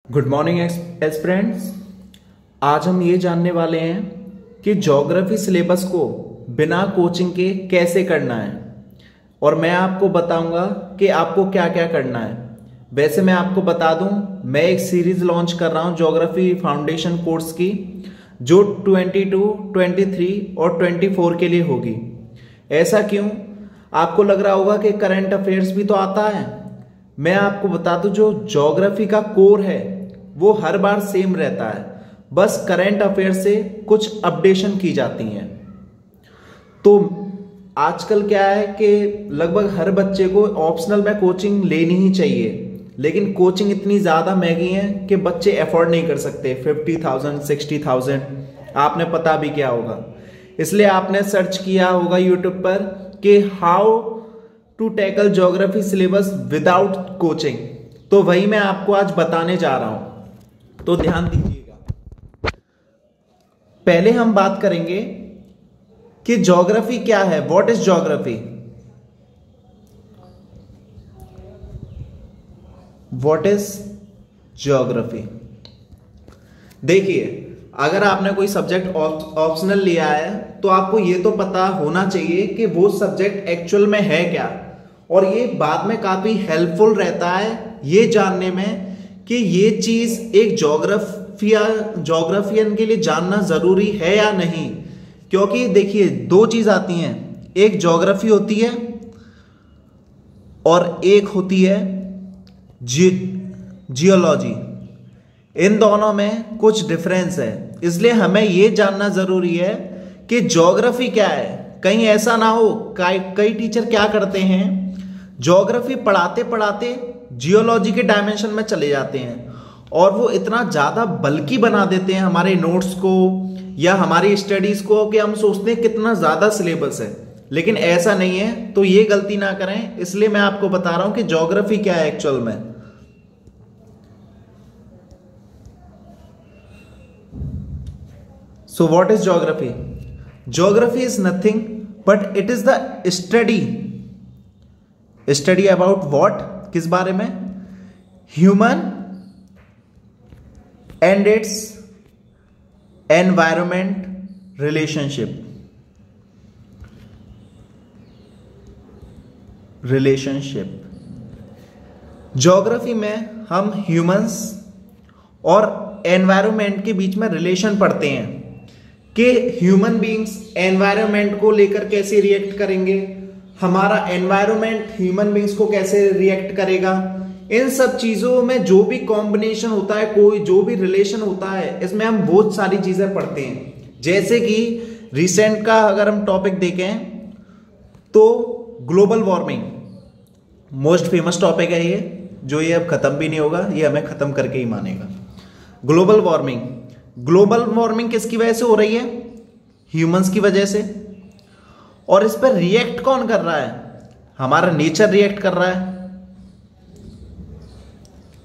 Good morning aspirants. आज हम ये जानने वाले हैं कि ज्योग्राफी सिलेबस को बिना कोचिंग के कैसे करना है और मैं आपको बताऊंगा कि आपको क्या क्या करना है। वैसे मैं आपको बता दूं, मैं एक सीरीज लॉन्च कर रहा हूं ज्योग्राफी फाउंडेशन कोर्स की, जो 22, 23 और 24 के लिए होगी। ऐसा क्यों? आपको लग रहा होगा कि करंट अफेयर्स भी तो आता है। मैं आपको बता दूं, जो ज्योग्राफी का कोर है वो हर बार सेम रहता है, बस करंट अफेयर से कुछ अपडेशन की जाती हैं। तो आजकल क्या है कि लगभग हर बच्चे को ऑप्शनल में कोचिंग लेनी ही चाहिए, लेकिन कोचिंग इतनी ज़्यादा महंगी है कि बच्चे अफोर्ड नहीं कर सकते। 50,000 60,000 आपने पता भी क्या होगा। इसलिए आपने सर्च किया होगा यूट्यूब पर कि how to tackle geography syllabus without coaching. तो वही मैं आपको आज बताने जा रहा हूं, तो ध्यान दीजिएगा। पहले हम बात करेंगे कि ज्योग्राफी क्या है। What is geography? What is geography? देखिए, अगर आपने कोई सब्जेक्ट ऑप्शनल लिया है तो आपको यह तो पता होना चाहिए कि वो सब्जेक्ट एक्चुअल में है क्या, और ये बाद में काफी हेल्पफुल रहता है ये जानने में कि ये चीज एक ज्योग्राफियन के लिए जानना जरूरी है या नहीं। क्योंकि देखिए, दो चीज आती हैं, एक ज्योग्राफी होती है और एक होती है जियोलॉजी। इन दोनों में कुछ डिफरेंस है, इसलिए हमें यह जानना जरूरी है कि ज्योग्राफी क्या है। कहीं ऐसा ना हो, कई टीचर क्या करते हैं, ज्योग्राफी पढ़ाते पढ़ाते जियोलॉजी के डायमेंशन में चले जाते हैं और वो इतना ज्यादा बल्कि बना देते हैं हमारे नोट्स को या हमारी स्टडीज को कि हम सोचते हैं कितना ज्यादा सिलेबस है, लेकिन ऐसा नहीं है। तो ये गलती ना करें, इसलिए मैं आपको बता रहा हूं कि ज्योग्राफी क्या है एक्चुअल में। So what is geography? Geography is nothing but it is the study about what? किस बारे में? Human and its environment relationship. Geography में हम ह्यूमंस और एनवायरमेंट के बीच में रिलेशन पढ़ते हैं कि ह्यूमन बीइंग्स एनवायरनमेंट को लेकर कैसे रिएक्ट करेंगे, हमारा एनवायरनमेंट ह्यूमन बीइंग्स को कैसे रिएक्ट करेगा। इन सब चीजों में जो भी कॉम्बिनेशन होता है, कोई जो भी रिलेशन होता है, इसमें हम बहुत सारी चीजें पढ़ते हैं। जैसे कि रिसेंट का अगर हम टॉपिक देखें तो global warming most famous topic है ये, जो ये अब खत्म भी नहीं होगा, ये हमें खत्म करके ही मानेगा। ग्लोबल वार्मिंग किसकी वजह से हो रही है? ह्यूमंस की वजह से। और इस पर रिएक्ट कौन कर रहा है? हमारा नेचर रिएक्ट कर रहा है।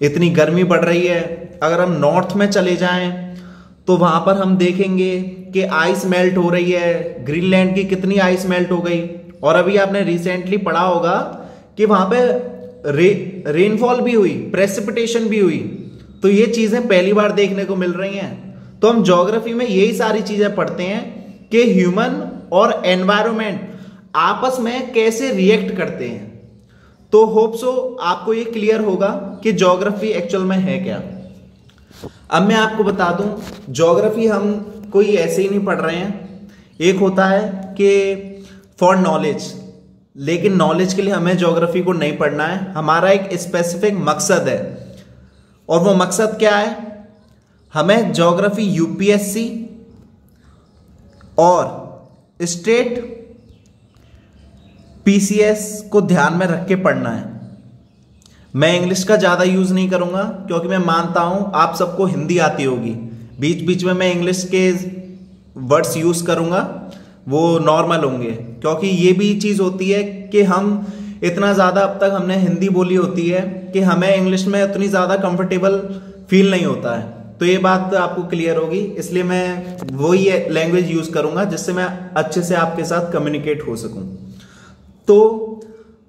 इतनी गर्मी बढ़ रही है, अगर हम नॉर्थ में चले जाएं तो वहां पर हम देखेंगे कि आइस मेल्ट हो रही है। ग्रीनलैंड की कितनी आइस मेल्ट हो गई, और अभी आपने रिसेंटली पढ़ा होगा कि वहां पे रेनफॉल भी हुई, प्रेसिपिटेशन भी हुई। तो ये चीजें पहली बार देखने को मिल रही हैं। तो हम ज्योग्राफी में यही सारी चीजें पढ़ते हैं कि ह्यूमन और एनवायरनमेंट आपस में कैसे रिएक्ट करते हैं। तो होप सो आपको ये क्लियर होगा कि ज्योग्राफी एक्चुअल में है क्या। अब मैं आपको बता दूं, ज्योग्राफी हम कोई ऐसे ही नहीं पढ़ रहे हैं। एक होता है कि फॉर नॉलेज, लेकिन नॉलेज के लिए हमें ज्योग्राफी को नहीं पढ़ना है। हमारा एक स्पेसिफिक मकसद है, और वो मकसद क्या है? हमें ज्योग्राफी यूपीएससी और स्टेट पीसीएस को ध्यान में रख के पढ़ना है। मैं इंग्लिश का ज्यादा यूज नहीं करूंगा, क्योंकि मैं मानता हूं आप सबको हिंदी आती होगी। बीच बीच में मैं इंग्लिश के वर्ड्स यूज करूंगा, वो नॉर्मल होंगे, क्योंकि ये भी चीज होती है कि हम इतना ज्यादा अब तक हमने हिंदी बोली होती है कि हमें इंग्लिश में उतनी ज्यादा कंफर्टेबल फील नहीं होता है। तो ये बात आपको क्लियर होगी, इसलिए मैं वही लैंग्वेज यूज करूंगा जिससे मैं अच्छे से आपके साथ कम्युनिकेट हो सकूं। तो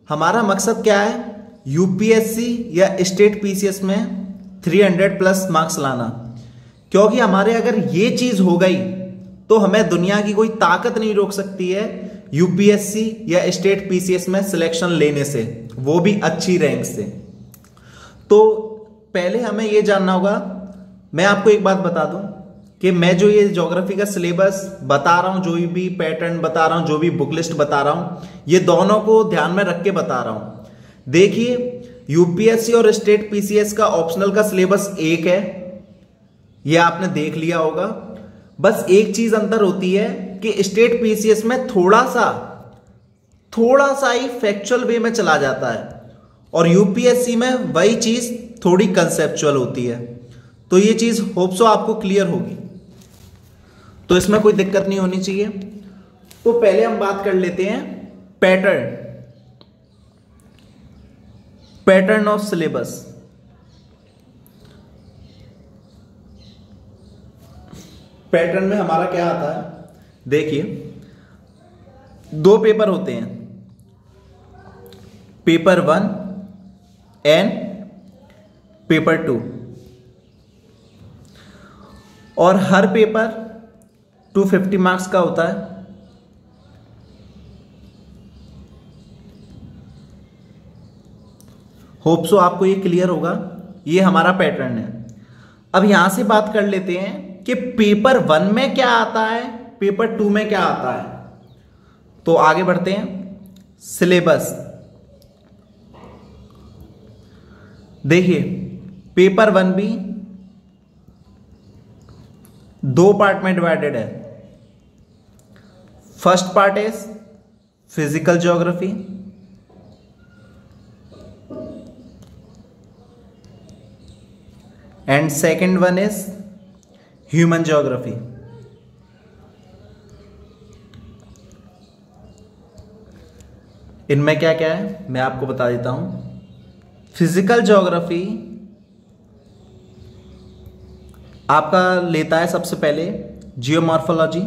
हमारा मकसद क्या है? यूपीएससी या स्टेट पीसीएस में 300 प्लस मार्क्स लाना, क्योंकि हमारे अगर ये चीज हो गई तो हमें दुनिया की कोई ताकत नहीं रोक सकती है यूपीएससी या स्टेट पीसीएस में सिलेक्शन लेने से, वो भी अच्छी रैंक से। तो पहले हमें ये जानना होगा, मैं आपको एक बात बता दूं कि मैं जो ये ज्योग्राफी का सिलेबस बता रहा हूं, जो भी पैटर्न बता रहा हूं, जो भी बुक लिस्ट बता रहा हूं, ये दोनों को ध्यान में रख के बता रहा हूं। देखिए, यूपीएससी और स्टेट पीसीएस का ऑप्शनल का सिलेबस एक है, ये आपने देख लिया होगा। बस एक चीज अंतर होती है कि स्टेट पीसीएस में थोड़ा सा ही फैक्चुअल वे में चला जाता है और यूपीएससी में वही चीज थोड़ी कंसेप्चुअल होती है। तो ये चीज होप सो आपको क्लियर होगी, तो इसमें कोई दिक्कत नहीं होनी चाहिए। तो पहले हम बात कर लेते हैं पैटर्न ऑफ सिलेबस। पैटर्न में हमारा क्या आता है, देखिए 2 पेपर होते हैं, पेपर 1 एंड पेपर 2, और हर पेपर 250 मार्क्स का होता है। होप सो आपको ये क्लियर होगा, ये हमारा पैटर्न है। अब यहां से बात कर लेते हैं कि पेपर 1 में क्या आता है, पेपर 2 में क्या आता है। तो आगे बढ़ते हैं। सिलेबस देखिए, पेपर 1 भी 2 पार्ट में डिवाइडेड है। First part is physical geography, and second one is human geography. इनमें क्या क्या है मैं आपको बता देता हूं। फिजिकल ज्योग्राफी आपका लेता है सबसे पहले geomorphology,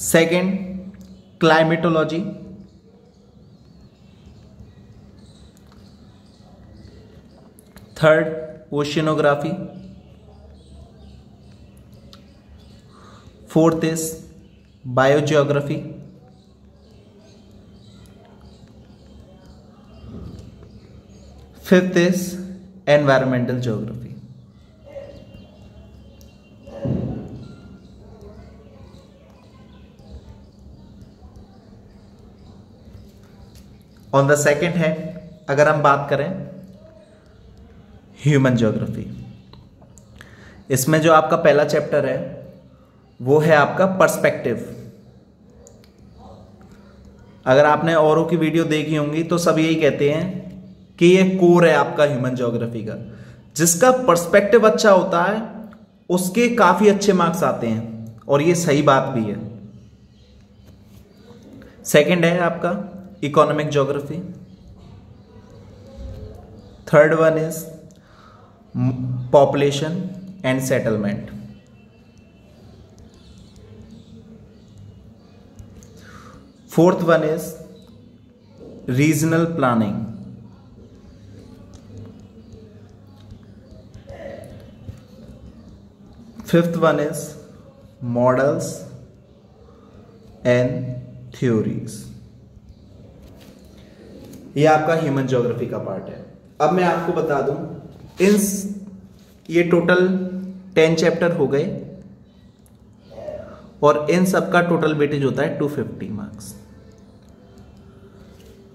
second climatology, third oceanography, fourth is biogeography, fifth is environmental geography. On the second hand अगर हम बात करें ह्यूमन ज्योग्राफी, इसमें जो आपका पहला चैप्टर है वो है आपका पर्सपेक्टिव। अगर आपने औरों की वीडियो देखी होंगी तो सब यही कहते हैं कि ये कोर है आपका ह्यूमन ज्योग्राफी का। जिसका पर्सपेक्टिव अच्छा होता है उसके काफी अच्छे मार्क्स आते हैं, और ये सही बात भी है। सेकंड है आपका economic geography, third one is population and settlement, fourth one is regional planning, fifth one is models and theories. ये आपका ह्यूमन ज्योग्राफी का पार्ट है। अब मैं आपको बता दूं, ये टोटल 10 चैप्टर हो गए और इन सब का टोटल वेटेज होता है 250 मार्क्स।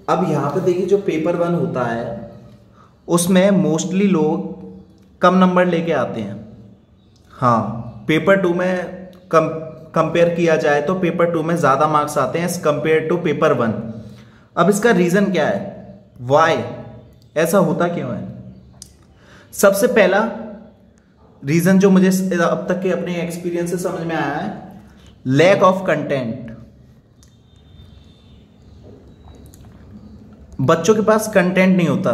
अब यहां पे देखिए, जो पेपर 1 होता है उसमें मोस्टली लोग कम नंबर लेके आते हैं। हाँ, पेपर 2 में कंपेयर किया जाए तो पेपर 2 में ज्यादा मार्क्स आते हैं कंपेयर टू पेपर 1। अब इसका रीजन क्या है, वाई, ऐसा होता क्यों है? सबसे पहला रीजन जो मुझे अब तक के अपने एक्सपीरियंस से समझ में आया है, लैक ऑफ कंटेंट। बच्चों के पास कंटेंट नहीं होता,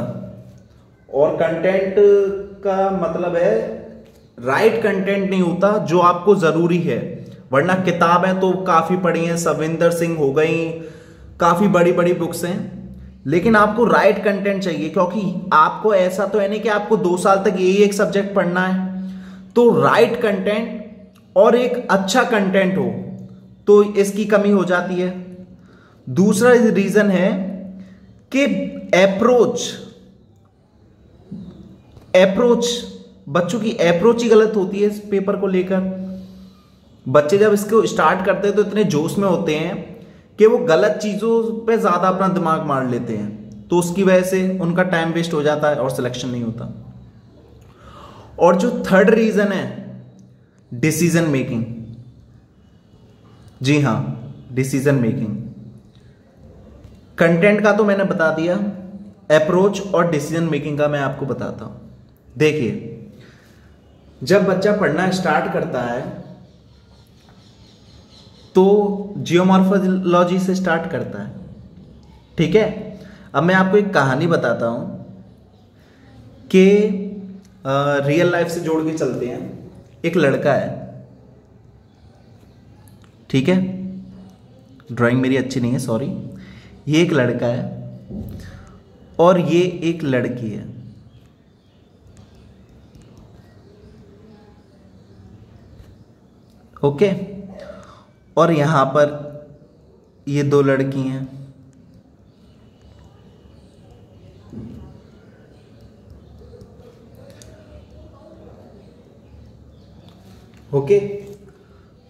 और कंटेंट का मतलब है राइट कंटेंट नहीं होता जो आपको जरूरी है। वरना किताबें तो काफी पढ़ी हैं, सविंदर सिंह हो गई, काफी बड़ी बड़ी बुक्स हैं, लेकिन आपको राइट कंटेंट चाहिए, क्योंकि आपको ऐसा तो है नहीं कि आपको 2 साल तक यही एक सब्जेक्ट पढ़ना है। तो राइट कंटेंट और एक अच्छा कंटेंट हो तो इसकी कमी हो जाती है। दूसरा रीजन है कि अप्रोच बच्चों की अप्रोच ही गलत होती है इस पेपर को लेकर। बच्चे जब इसको स्टार्ट करते हैं तो इतने जोश में होते हैं कि वो गलत चीजों पे ज्यादा अपना दिमाग मार लेते हैं, तो उसकी वजह से उनका टाइम वेस्ट हो जाता है और सिलेक्शन नहीं होता। और जो थर्ड रीजन है, डिसीजन मेकिंग। जी हां, डिसीजन मेकिंग। कंटेंट का तो मैंने बता दिया, अप्रोच और डिसीजन मेकिंग का मैं आपको बताता हूं। देखिए, जब बच्चा पढ़ना स्टार्ट करता है तो जियोमॉर्फोलॉजी से स्टार्ट करता है, ठीक है। अब मैं आपको एक कहानी बताता हूं कि रियल लाइफ से जोड़ के चलते हैं। एक लड़का है, ठीक है, ड्राइंग मेरी अच्छी नहीं है, सॉरी। ये एक लड़का है और ये एक लड़की है। ओके, और यहां पर ये 2 लड़की हैं। ओके,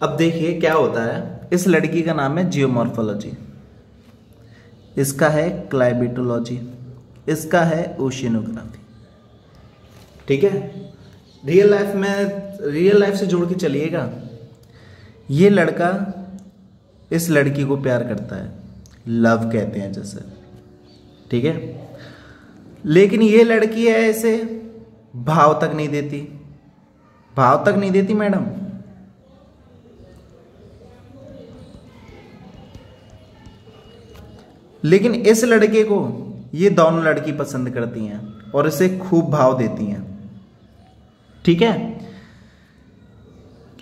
अब देखिए क्या होता है। इस लड़की का नाम है जियोमॉर्फोलॉजी, इसका है क्लाइमेटोलॉजी, इसका है ओशियनोग्राफी, ठीक है। रियल लाइफ से जोड़ के चलिएगा। ये लड़का इस लड़की को प्यार करता है, लव कहते हैं जैसे, ठीक है। लेकिन ये लड़की है ऐसे भाव तक नहीं देती मैडम। लेकिन इस लड़के को ये दोनों लड़की पसंद करती हैं और इसे खूब भाव देती हैं, ठीक है।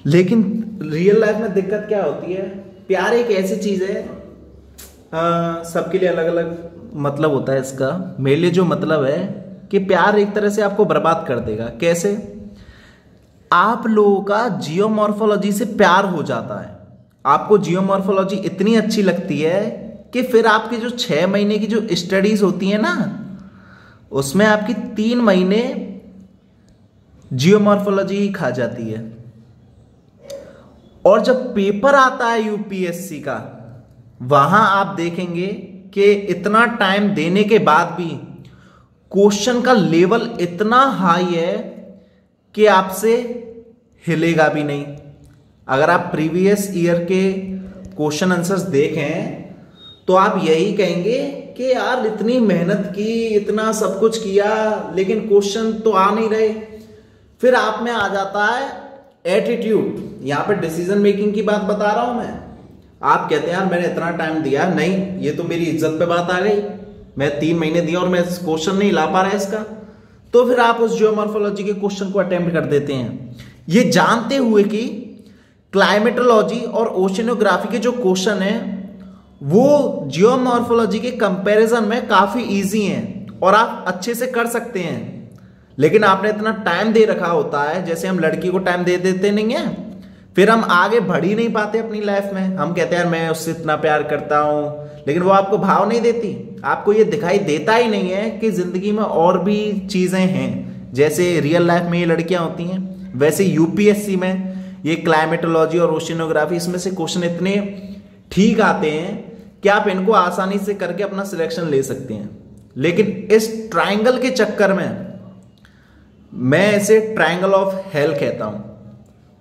लेकिन रियल लाइफ में दिक्कत क्या होती है, प्यार एक ऐसी चीज है, सबके लिए अलग अलग मतलब होता है इसका। मेरे लिए जो मतलब है कि प्यार एक तरह से आपको बर्बाद कर देगा। कैसे? आप लोगों का जियोमॉर्फोलॉजी से प्यार हो जाता है, आपको जियोमॉर्फोलॉजी इतनी अच्छी लगती है कि फिर आपकी जो 6 महीने की जो स्टडीज होती है ना, उसमें आपकी 3 महीने जियोमॉर्फोलॉजी ही खा जाती है। और जब पेपर आता है यूपीएससी का, वहां आप देखेंगे कि इतना टाइम देने के बाद भी क्वेश्चन का लेवल इतना हाई है कि आपसे हिलेगा भी नहीं। अगर आप प्रीवियस ईयर के क्वेश्चन आंसर्स देखें तो आप यही कहेंगे कि यार इतनी मेहनत की, इतना सब कुछ किया, लेकिन क्वेश्चन तो आ नहीं रहे। फिर आप में आ जाता है एटीट्यूड। यहां पे डिसीजन मेकिंग की बात बता रहा हूं मैं। आप कहते हैं यार मैंने इतना टाइम दिया, नहीं ये तो मेरी इज्जत पे बात आ गई, मैं 3 महीने दिया और मैं क्वेश्चन नहीं ला पा रहा इसका, तो फिर आप उस जियोमॉर्फोलॉजी के क्वेश्चन को अटेम्प्ट कर देते हैं, ये जानते हुए कि क्लाइमेटोलॉजी और ओशियनोग्राफी के जो क्वेश्चन है वो जियोमॉर्फोलॉजी के कंपैरिजन में काफी इजी हैं और आप अच्छे से कर सकते हैं। लेकिन आपने इतना टाइम दे रखा होता है, जैसे हम लड़की को टाइम दे देते नहीं है, फिर हम आगे बढ़ ही नहीं पाते अपनी लाइफ में। हम कहते हैं यार मैं उससे इतना प्यार करता हूं, लेकिन वो आपको भाव नहीं देती, आपको ये दिखाई देता ही नहीं है कि जिंदगी में और भी चीजें हैं। जैसे रियल लाइफ में ये लड़कियां होती हैं, वैसे यूपीएससी में ये क्लाइमेटोलॉजी और ओशियनोग्राफी, इसमें से क्वेश्चन इतने ठीक आते हैं कि आप इनको आसानी से करके अपना सिलेक्शन ले सकते हैं। लेकिन इस ट्रायंगल के चक्कर में, मैं इसे ट्रायंगल ऑफ हेल कहता हूं।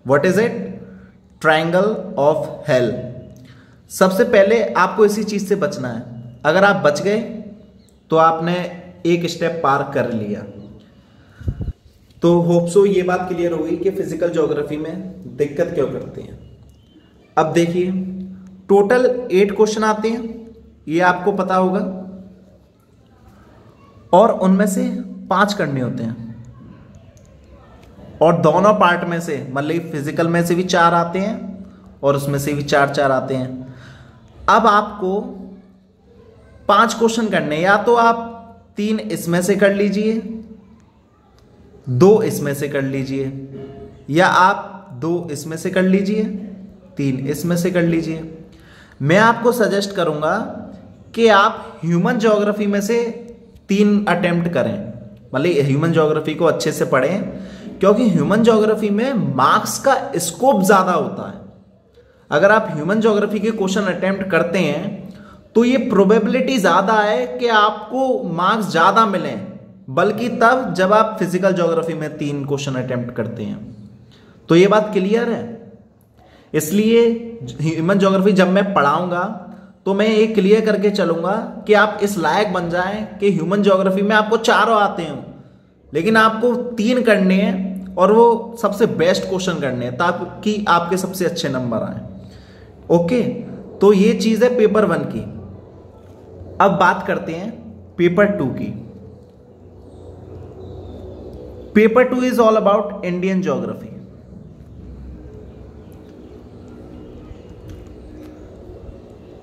What is it? Triangle of hell. सबसे पहले आपको इसी चीज से बचना है। अगर आप बच गए तो आपने एक स्टेप पार कर लिया। तो होप सो ये बात क्लियर होगी कि फिजिकल ज्योग्राफी में दिक्कत क्यों करते हैं। अब देखिए, टोटल 8 क्वेश्चन आते हैं, ये आपको पता होगा, और उनमें से 5 करने होते हैं, और दोनों पार्ट में से, मतलब फिजिकल में से भी 4 आते हैं और उसमें से भी 4 आते हैं। अब आपको 5 क्वेश्चन करने, या तो आप 3 इसमें से कर लीजिए, 2 इसमें से कर लीजिए, या आप 2 इसमें से कर लीजिए, 3 इसमें से कर लीजिए। मैं आपको सजेस्ट करूंगा कि आप ह्यूमन ज्योग्राफी में से 3 अटेम्प्ट करें, मतलब ह्यूमन ज्योग्राफी को अच्छे से पढ़ें, क्योंकि ह्यूमन ज्योग्राफी में मार्क्स का स्कोप ज्यादा होता है। अगर आप ह्यूमन ज्योग्राफी के क्वेश्चन अटेम्प्ट करते हैं तो ये प्रोबेबिलिटी ज्यादा है कि आपको मार्क्स ज्यादा मिले, बल्कि तब जब आप फिजिकल ज्योग्राफी में 3 क्वेश्चन अटेम्प्ट करते हैं। तो ये बात क्लियर है। इसलिए ह्यूमन ज्योग्राफी जब मैं पढ़ाऊंगा तो मैं ये क्लियर करके चलूंगा कि आप इस लायक बन जाएं कि ह्यूमन ज्योग्राफी में आपको 4 आते हैं, लेकिन आपको 3 करने हैं और वो सबसे बेस्ट क्वेश्चन करने हैं ताकि आपके सबसे अच्छे नंबर आए। ओके, तो ये चीज है पेपर 1 की। अब बात करते हैं पेपर 2 की। Paper 2 is all about Indian geography.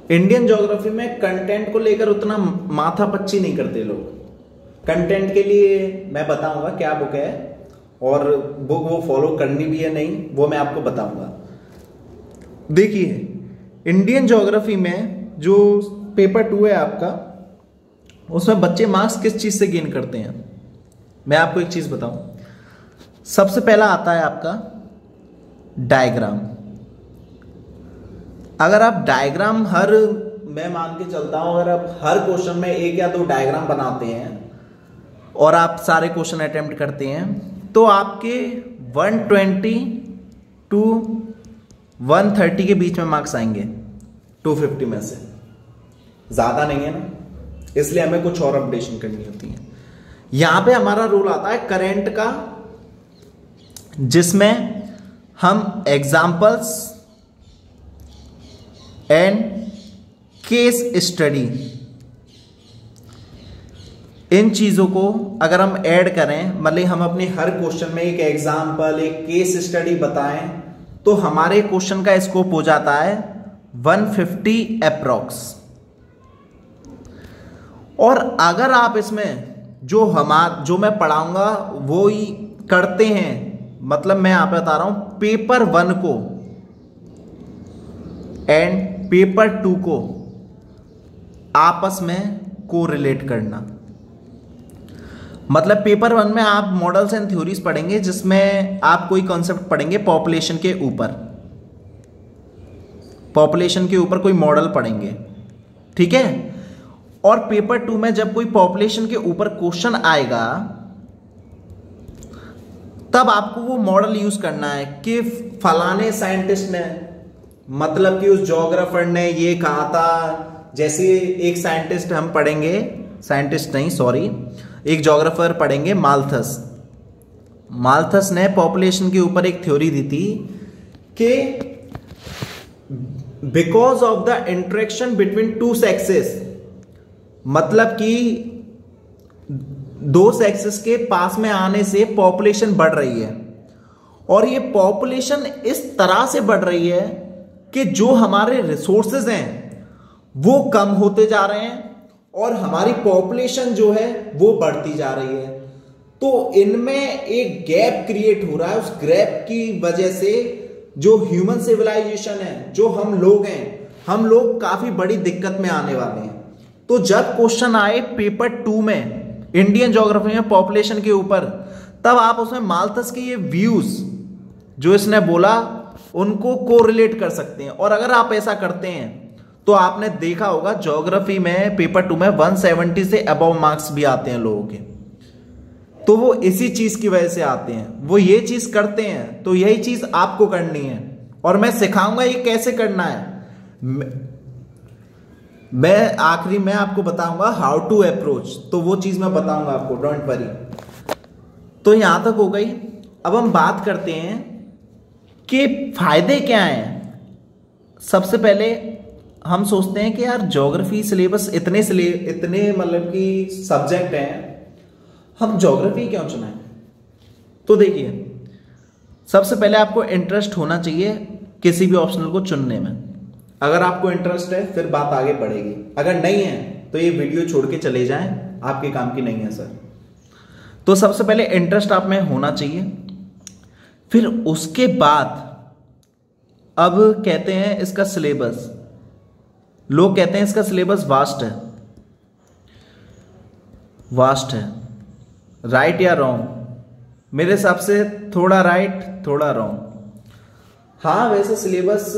Indian geography में कंटेंट को लेकर उतना माथापच्ची नहीं करते लोग। कंटेंट के लिए मैं बताऊंगा क्या बुक है और बुक वो फॉलो करनी भी है नहीं, वो मैं आपको बताऊंगा। देखिए, इंडियन ज्योग्राफी में जो पेपर 2 है आपका, उसमें बच्चे मार्क्स किस चीज से गेन करते हैं। मैं आपको एक चीज बताऊं, सबसे पहला आता है आपका डायग्राम। अगर आप डायग्राम मैं मान के चलता हूं, अगर आप हर क्वेश्चन में 1 या 2 डायग्राम बनाते हैं और आप सारे क्वेश्चन अटेम्प्ट करते हैं तो आपके 120 टू 130 के बीच में मार्क्स आएंगे 250 में से। ज्यादा नहीं है ना, इसलिए हमें कुछ और अपडेशन करनी होती है। यहां पे हमारा रूल आता है करेंट का, जिसमें हम एग्जाम्पल्स एंड केस स्टडी, इन चीजों को अगर हम ऐड करें, मतलब हम अपने हर क्वेश्चन में एक एग्जाम्पल, एक केस स्टडी बताएं, तो हमारे क्वेश्चन का स्कोप हो जाता है 150 अप्रॉक्स। और अगर आप इसमें जो मैं पढ़ाऊंगा वो ही करते हैं, मतलब मैं यहां पे बता रहा हूं पेपर 1 को एंड पेपर 2 को आपस में कोरिलेट करना। मतलब पेपर 1 में आप मॉडल्स एंड थ्योरीज पढ़ेंगे, जिसमें आप कोई कॉन्सेप्ट पढ़ेंगे पॉपुलेशन के ऊपर, पॉपुलेशन के ऊपर कोई मॉडल पढ़ेंगे, ठीक है। और पेपर 2 में जब कोई पॉपुलेशन के ऊपर क्वेश्चन आएगा तब आपको वो मॉडल यूज करना है कि फलाने साइंटिस्ट ने, मतलब कि उस ज्योग्राफर ने ये कहा था। जैसे एक साइंटिस्ट हम पढ़ेंगे, साइंटिस्ट नहीं सॉरी, एक ज्योग्राफर पढ़ेंगे माल्थस। माल्थस ने पॉपुलेशन के ऊपर एक थ्योरी दी थी कि because of the interaction between 2 sexes, मतलब कि 2 सेक्सेस के पास में आने से पॉपुलेशन बढ़ रही है, और ये पॉपुलेशन इस तरह से बढ़ रही है कि जो हमारे रिसोर्सेज हैं वो कम होते जा रहे हैं और हमारी पॉपुलेशन जो है वो बढ़ती जा रही है। तो इनमें एक गैप क्रिएट हो रहा है। उस गैप की वजह से जो ह्यूमन सिविलाइजेशन है, जो हम लोग हैं, हम लोग काफी बड़ी दिक्कत में आने वाले हैं। तो जब क्वेश्चन आए पेपर 2 में इंडियन ज्योग्राफी में पॉपुलेशन के ऊपर, तब आप उसमें माल्थस के ये व्यूज जो इसने बोला उनको कोरिलेट कर सकते हैं। और अगर आप ऐसा करते हैं तो आपने देखा होगा ज्योग्राफी में पेपर 2 में 170 से अबव मार्क्स भी आते हैं लोगों के। तो वो इसी चीज की वजह से आते हैं, वो ये चीज करते हैं। तो यही चीज आपको करनी है और मैं सिखाऊंगा ये कैसे करना है। मैं आखिरी में आपको बताऊंगा हाउ टू अप्रोच, तो वो चीज मैं बताऊंगा आपको, डोंट वरी। तो यहां तक हो गई। अब हम बात करते हैं कि फायदे क्या हैं। सबसे पहले हम सोचते हैं कि यार ज्योग्राफी सिलेबस इतने मतलब कि सब्जेक्ट हैं, हम ज्योग्राफी क्यों चुनाएं। तो देखिए, सबसे पहले आपको इंटरेस्ट होना चाहिए किसी भी ऑप्शनल को चुनने में। अगर आपको इंटरेस्ट है फिर बात आगे बढ़ेगी, अगर नहीं है तो ये वीडियो छोड़ के चले जाएं, आपके काम की नहीं है सर। तो सबसे पहले इंटरेस्ट आप में होना चाहिए, फिर उसके बाद अब कहते हैं इसका सिलेबस, लोग कहते हैं इसका सिलेबस वास्ट है। वास्ट है, राइट या रॉन्ग? मेरे हिसाब से थोड़ा राइट थोड़ा रॉन्ग। हाँ, वैसे सिलेबस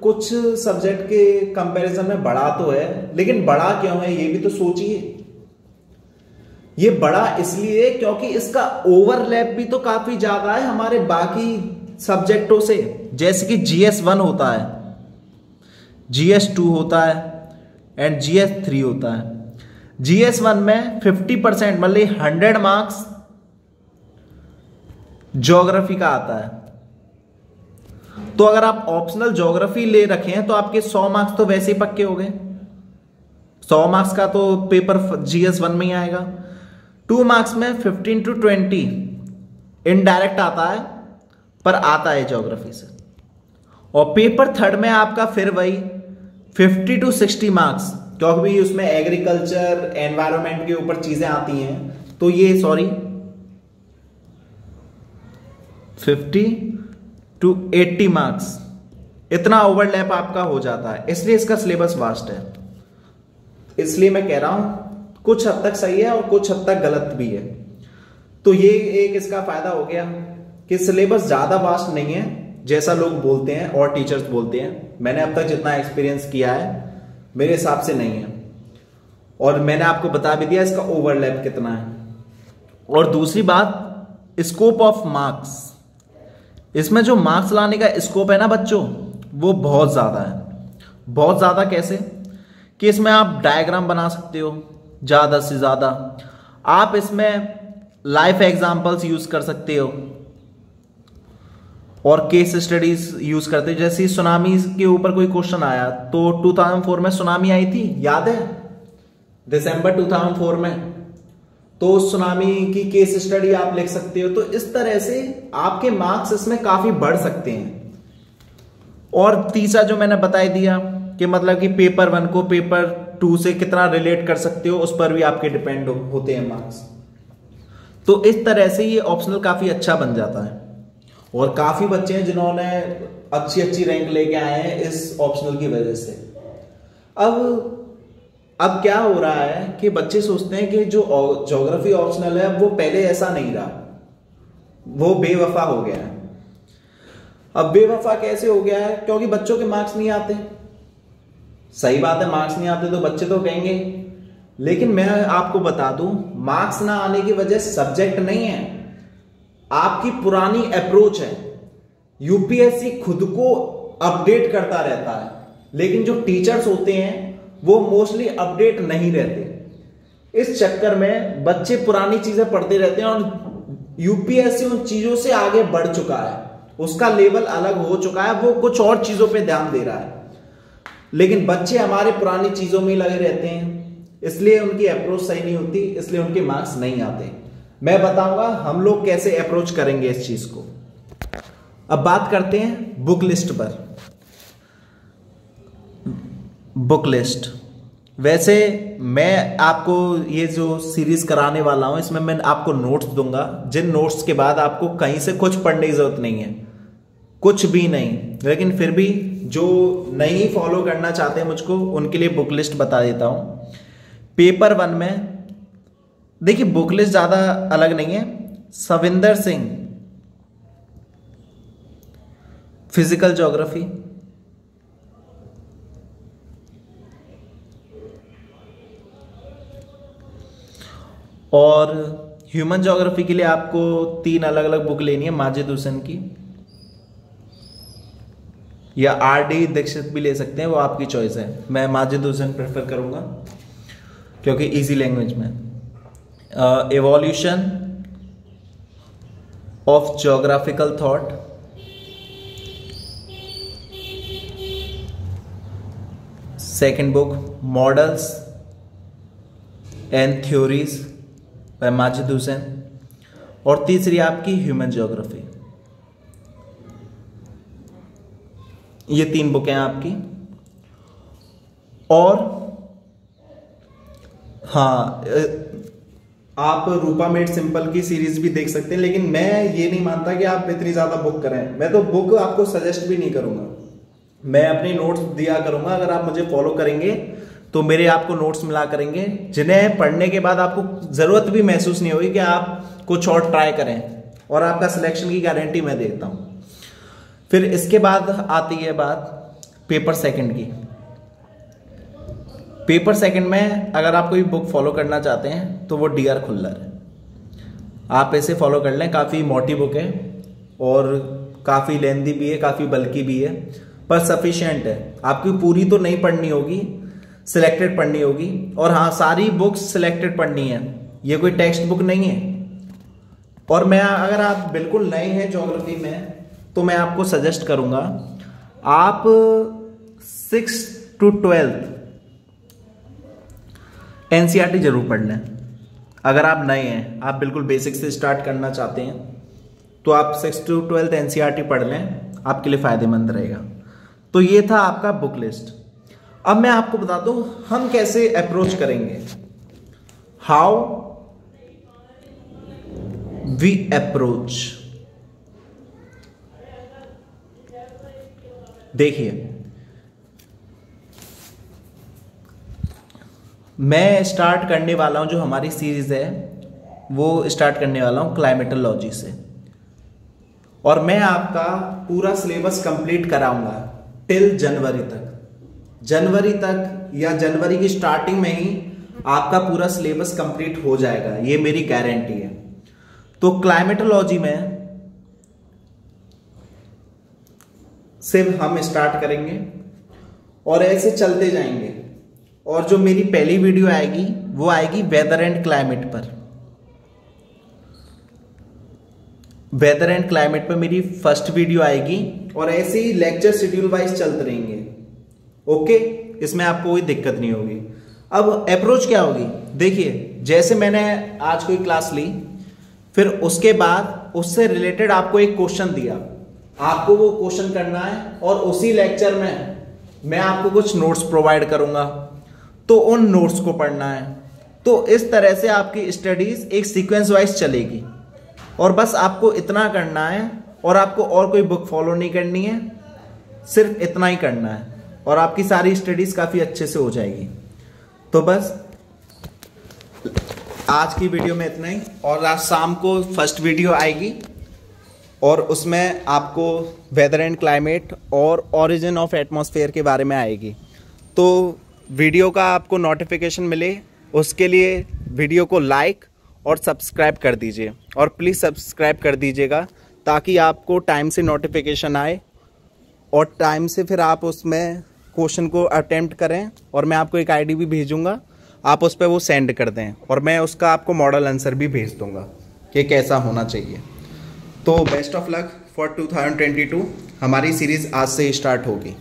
कुछ सब्जेक्ट के कंपैरिजन में बड़ा तो है, लेकिन बड़ा क्यों है ये भी तो सोचिए। ये बड़ा इसलिए क्योंकि इसका ओवरलैप भी तो काफी ज्यादा है हमारे बाकी सब्जेक्टों से। जैसे कि GS1 होता है, GS2 होता है एंड GS3 होता है। GS1 में 50% मतलब 100 मार्क्स ज्योग्राफी का आता है। तो अगर आप ऑप्शनल ज्योग्राफी ले रखे हैं तो आपके 100 मार्क्स तो वैसे ही पक्के हो गए। 100 मार्क्स का तो पेपर GS1 में ही आएगा। 2 मार्क्स में 15 to 20 इनडायरेक्ट आता है, पर आता है ज्योग्राफी से। और पेपर थर्ड में आपका फिर वही 50 to 60 मार्क्स, क्योंकि उसमें एग्रीकल्चर एनवायरनमेंट के ऊपर चीजें आती हैं। तो ये 50 to 80 मार्क्स, इतना ओवरलैप आपका हो जाता है, इसलिए इसका सिलेबस वास्ट है। इसलिए मैं कह रहा हूं कुछ हद तक सही है और कुछ हद तक गलत भी है। तो ये एक इसका फायदा हो गया कि सिलेबस ज्यादा वास्ट नहीं है जैसा लोग बोलते हैं और टीचर्स बोलते हैं। मैंने अब तक जितना एक्सपीरियंस किया है मेरे हिसाब से नहीं है, और मैंने आपको बता भी दिया इसका ओवरलैप कितना है। और दूसरी बात, स्कोप ऑफ मार्क्स, इसमें जो मार्क्स लाने का स्कोप है ना बच्चों, वो बहुत ज्यादा है। बहुत ज्यादा कैसे कि इसमें आप डायग्राम बना सकते हो ज्यादा से ज्यादा, आप इसमें लाइफ एग्जांपल्स यूज कर सकते हो और केस स्टडीज यूज करते हो। जैसे सुनामी के ऊपर कोई क्वेश्चन आया, तो 2004 में सुनामी आई थी, याद है, दिसंबर 2004 में, तो सुनामी की केस स्टडी आप लिख सकते हो। तो इस तरह से आपके मार्क्स इसमें काफी बढ़ सकते हैं। और तीसरा जो मैंने बता दिया कि मतलब कि पेपर 1 को पेपर 2 से कितना रिलेट कर सकते हो, उस पर भी आपके डिपेंड होते हैं मार्क्स। तो इस तरह से ये ऑप्शनल काफी अच्छा बन जाता है, और काफी बच्चे हैं जिन्होंने अच्छी अच्छी रैंक लेके आए हैं इस ऑप्शनल की वजह से। अब क्या हो रहा है कि बच्चे सोचते हैं कि जो ज्योग्राफी ऑप्शनल है वो पहले ऐसा नहीं रहा, वो बेवफा हो गया है। अब बेवफा कैसे हो गया है? क्योंकि बच्चों के मार्क्स नहीं आते। सही बात है, मार्क्स नहीं आते तो बच्चे तो कहेंगे, लेकिन मैं आपको बता दूं, मार्क्स ना आने की वजह सब्जेक्ट नहीं है, आपकी पुरानी अप्रोच है। यूपीएससी खुद को अपडेट करता रहता है, लेकिन जो टीचर्स होते हैं वो मोस्टली अपडेट नहीं रहते। इस चक्कर में बच्चे पुरानी चीजें पढ़ते रहते हैं, और यूपीएससी उन चीजों से आगे बढ़ चुका है, उसका लेवल अलग हो चुका है, वो कुछ और चीजों पे ध्यान दे रहा है। लेकिन बच्चे हमारे पुरानी चीजों में लगे रहते हैं, इसलिए उनकी अप्रोच सही नहीं होती, इसलिए उनके मार्क्स नहीं आते। मैं बताऊंगा हम लोग कैसे अप्रोच करेंगे इस चीज को। अब बात करते हैं बुक लिस्ट पर। बुक लिस्ट, वैसे मैं आपको ये जो सीरीज कराने वाला हूं, इसमें मैं आपको नोट्स दूंगा, जिन नोट्स के बाद आपको कहीं से कुछ पढ़ने की जरूरत नहीं है, कुछ भी नहीं। लेकिन फिर भी जो नहीं फॉलो करना चाहते हैं मुझको, उनके लिए बुक लिस्ट बता देता हूं। पेपर 1 में देखिए बुक लिस्ट ज्यादा अलग नहीं है। सविंदर सिंह, फिजिकल ज्योग्राफी, और ह्यूमन ज्योग्राफी के लिए आपको 3 अलग अलग बुक लेनी है, माजिद हुसैन की, या RD दीक्षित भी ले सकते हैं, वो आपकी चॉइस है। मैं माजिद हुसैन प्रेफर करूंगा क्योंकि इजी लैंग्वेज में। Evolution of geographical thought, second book models and theories by Majid Hussain, और तीसरी आपकी ह्यूमन ज्योग्राफी। ये 3 बुकें हैं आपकी। और हाँ, आप रूपा मेड सिंपल की सीरीज भी देख सकते हैं, लेकिन मैं ये नहीं मानता कि आप इतनी ज्यादा बुक करें। मैं तो बुक आपको सजेस्ट भी नहीं करूंगा, मैं अपने नोट्स दिया करूंगा। अगर आप मुझे फॉलो करेंगे तो मेरे आपको नोट्स मिला करेंगे, जिन्हें पढ़ने के बाद आपको जरूरत भी महसूस नहीं होगी कि आप कुछ और ट्राई करें, और आपका सिलेक्शन की गारंटी मैं देता हूं। फिर इसके बाद आती है बात पेपर सेकंड की। पेपर सेकंड में अगर आप कोई बुक फॉलो करना चाहते हैं तो वो डी.आर. खुल्लर है। आप इसे फॉलो कर लें, काफ़ी मोटी बुक है और काफ़ी लेंदी भी है, काफ़ी बल्कि भी है, पर सफिशिएंट है। आपकी पूरी तो नहीं पढ़नी होगी, सिलेक्टेड पढ़नी होगी। और हाँ, सारी बुक्स सिलेक्टेड पढ़नी है, ये कोई टेक्स्ट बुक नहीं है। और मैं, अगर आप बिल्कुल नए हैं ज्योग्राफी में, तो मैं आपको सजेस्ट करूंगा आप 6 to 12 एनसीईआरटी जरूर पढ़ लें। अगर आप नए हैं, आप बिल्कुल बेसिक से स्टार्ट करना चाहते हैं, तो आप 6 to 12 एनसीईआरटी पढ़ लें, आपके लिए फायदेमंद रहेगा। तो ये था आपका बुक लिस्ट। अब मैं आपको बताता हूं हम कैसे अप्रोच करेंगे, हाउ वी अप्रोच। देखिए, मैं स्टार्ट करने वाला हूं, जो हमारी सीरीज है वो स्टार्ट करने वाला हूं क्लाइमेटोलॉजी से, और मैं आपका पूरा सिलेबस कंप्लीट कराऊंगा टिल जनवरी तक। जनवरी तक या जनवरी की स्टार्टिंग में ही आपका पूरा सिलेबस कंप्लीट हो जाएगा, ये मेरी गारंटी है। तो क्लाइमेटोलॉजी में सिर्फ हम स्टार्ट करेंगे और ऐसे चलते जाएंगे। और जो मेरी पहली वीडियो आएगी वो आएगी वेदर एंड क्लाइमेट पर। वेदर एंड क्लाइमेट पर मेरी फर्स्ट वीडियो आएगी, और ऐसे ही लेक्चर शेड्यूल वाइज चलते रहेंगे। ओके, इसमें आपको कोई दिक्कत नहीं होगी। अब अप्रोच क्या होगी, देखिए, जैसे मैंने आज कोई क्लास ली, फिर उसके बाद उससे रिलेटेड आपको एक क्वेश्चन दिया, आपको वो क्वेश्चन करना है, और उसी लेक्चर में मैं आपको कुछ नोट्स प्रोवाइड करूंगा, तो उन नोट्स को पढ़ना है। तो इस तरह से आपकी स्टडीज एक सीक्वेंस वाइज चलेगी, और बस आपको इतना करना है, और आपको और कोई बुक फॉलो नहीं करनी है, सिर्फ इतना ही करना है, और आपकी सारी स्टडीज काफ़ी अच्छे से हो जाएगी। तो बस आज की वीडियो में इतना ही, और आज शाम को फर्स्ट वीडियो आएगी, और उसमें आपको वेदर एंड क्लाइमेट और ओरिजिन ऑफ एटमॉस्फेयर के बारे में आएगी। तो वीडियो का आपको नोटिफिकेशन मिले, उसके लिए वीडियो को लाइक और सब्सक्राइब कर दीजिए, और प्लीज़ सब्सक्राइब कर दीजिएगा, ताकि आपको टाइम से नोटिफिकेशन आए, और टाइम से फिर आप उसमें क्वेश्चन को अटेम्प्ट करें, और मैं आपको एक आईडी भी भेजूंगा, आप उस पर वो सेंड कर दें, और मैं उसका आपको मॉडल आंसर भी भेज दूंगा कि कैसा होना चाहिए। तो बेस्ट ऑफ लक फॉर 2022। हमारी सीरीज़ आज से स्टार्ट होगी।